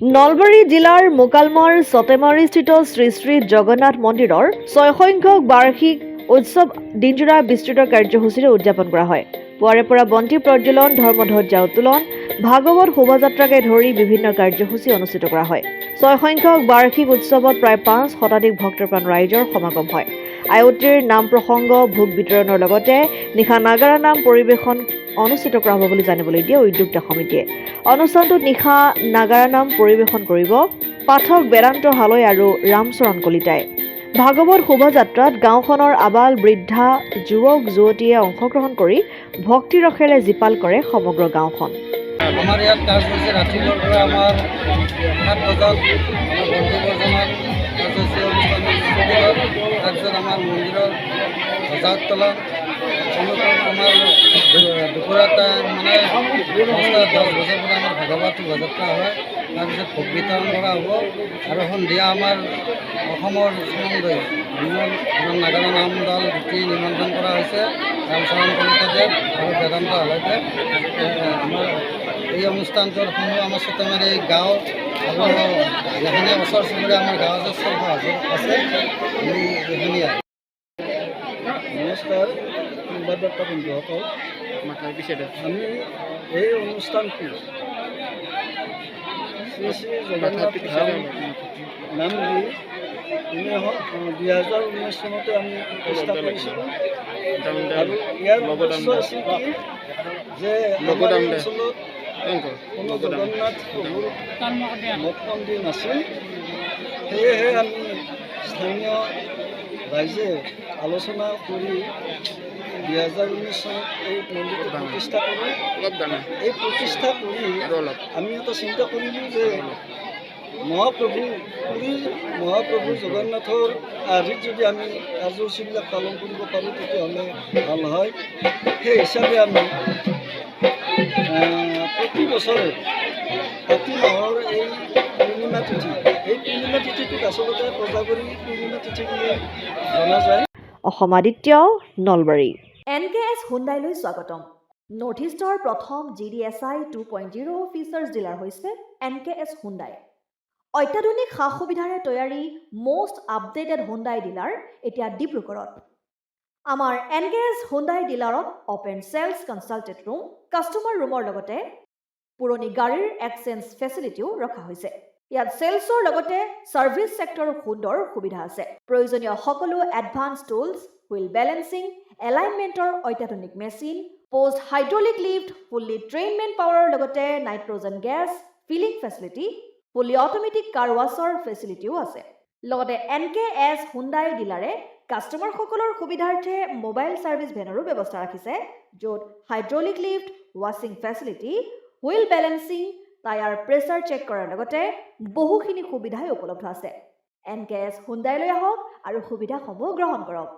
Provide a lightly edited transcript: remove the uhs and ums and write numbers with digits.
নলবাৰী জিলাৰ মোকালমৰ সতেমাৰীস্থিত শ্ৰী শ্ৰী জগন্নাথ মন্দিৰৰ 6 সংখ্যক বাৰ্ষিক উৎসৱ দিনজোৰা বিস্তৃত কাৰ্যসূচীৰে উদযাপন কৰা হয়। পুৱাৰে পৰা বন্তি প্ৰজ্বলন, ধৰ্মধ্বজা উত্তোলন, ভাগৱত শোভাযাত্ৰাকে ধৰি বিভিন্ন কাৰ্যসূচী অনুষ্ঠিত কৰা হয়। 6 সংখ্যক বাৰ্ষিক উৎসৱত প্ৰায় 5 শতাধিক ভক্তপ্ৰাণ ৰাইজৰ সমাগম হয়। আয়তীৰ নাম প্ৰসংগ, ভোগ বিতৰণৰ লগতে নিশা নাগাৰা নাম পৰিৱেশন অনুষ্ঠিত কৰা হ'ব বুলি জানিবলৈ দিয়ে উদ্যোক্তা সমিতিয়ে। অনুষ্ঠানটোত নিশা নাগাৰা নাম পৰিৱেশন কৰিব পাঠক বেদান্ত হালৈ আৰু ৰামচৰণ কলিতাই। ভাগৱত শোভাযাত্ৰাত গাঁওখনৰ আবাল বৃদ্ধা যুৱক যুৱতীয়ে অংশগ্ৰহণ কৰি ভক্তি ৰসেৰে জীপাল কৰে সমগ্ৰ গাঁওখন। আমাৰ ইয়াত কাৰ্যসূচী ৰাতিপুৱাৰ পৰা আমাৰ 7 বজাত আমাৰ বন্তি প্ৰজ্বলন কাৰ্যসূচী অনুষ্ঠান তাৰপিছত আমাৰ মন্দিৰৰ ধ্বজা উত্তোলন আমাৰ দুপৰীয়া মানে 10 বজাৰ পৰা আমাৰ ভাগৱত শোভাযাত্ৰা হয়। তাৰপিছত ভোগ বিতৰণ কৰা হ'ব আৰু সন্ধিয়া আমাৰ অসমৰ সমন্বয় আমাৰ নাগাৰা নাম দল দুটি নিমন্ত্ৰণ কৰা হৈছে, ৰামচৰণ কলিতাদেৱ আৰু বেদান্ত হালৈদেৱ। আমাৰ এই অনুষ্ঠানটোৰ সমূহ আমাৰ সতেমাৰী গাঁও আৰু যিখিনি ওচৰ চুবুৰীয়া আমাৰ গাঁও আছে আছে আমি এইখিনিয়ে। নমস্কাৰ সংবাদদাতা বন্ধুসকল, আমি এই অনুষ্ঠানটো শ্ৰী শ্ৰী জগন্নাথ ধাম নাম দি 2019 চনতে আমি প্ৰতিষ্ঠা কৰিছিলোঁ আৰু ইয়াৰ উদ্দেশ্য আছিল কি যে আমাৰ অঞ্চলত কোনো জগন্নাথ প্ৰভুৰ মঠ মন্দিৰ নাছিল। সেয়েহে আমি স্থানীয় ৰাইজে আলোচনা কৰি 2019 চনত এই মন্দিৰটো প্ৰতিষ্ঠা কৰোঁ। এই প্ৰতিষ্ঠা কৰি আমি এটা চিন্তা কৰিলোঁ যে মহাপ্ৰভু জগন্নাথৰ আৰ্হিত যদি আমি কাৰ্যসূচীবিলাক পালন কৰিব পাৰোঁ তেতিয়াহ'লে ভাল হয়। সেই হিচাপে আমি প্ৰতি বছৰে কাতি মাহৰ এই পূৰ্ণিমা তিথিটোক আচলতে কোজাগৰী পূৰ্ণিমা তিথি বুলি জনা যায়। অসমাদিত্য, নলবাৰী। NKS হুণ্ডাইলৈ স্বাগতম। নৰ্থ ইষ্টৰ প্ৰথম GDSI 2.0 ফিচাৰ্ছ ডিলাৰ হৈছে NKS হুণ্ডাই। অত্যাধুনিক সা সুবিধাৰে তৈয়াৰী মষ্ট আপডেটেড হুণ্ডাই ডিলাৰ এতিয়া ডিব্ৰুগড়ত। আমাৰ NKS হুণ্ডাই ডিলাৰত open sales consulted room, customer ৰুমৰ লগতে পুৰণি গাড়ীৰ এক্সচেঞ্জ ফেচিলিটিও ৰখা হৈছে। ইয়াত চেলছৰ লগতে ছাৰ্ভিচ ছেক্টৰৰ সুন্দৰ সুবিধা আছে। প্ৰয়োজনীয় সকলো এডভান্স টুলছ, হুইল বেলেন্সিং, এলাইনমেণ্টৰ অত্যাধুনিক machine, post hydraulic lift, fully train men পাৱাৰৰ লগতে nitrogen gas filling facility, fully automatic car washer ফেচিলিটিও আছে। লগতে NKS হুণ্ডাই ডিলাৰে কাষ্টমাৰসকলৰ সুবিধাৰ্থে মোবাইল ছাৰ্ভিচ ভেনৰো ব্যৱস্থা ৰাখিছে, য'ত হাইড্ৰলিক লিফ্ট, ৱাশ্বিং facility, wheel balancing, tyre pressure check কৰাৰ লগতে বহুখিনি সুবিধাই উপলব্ধ আছে। NKS হুণ্ডাইলৈ আহক আৰু সুবিধাসমূহ গ্ৰহণ কৰক।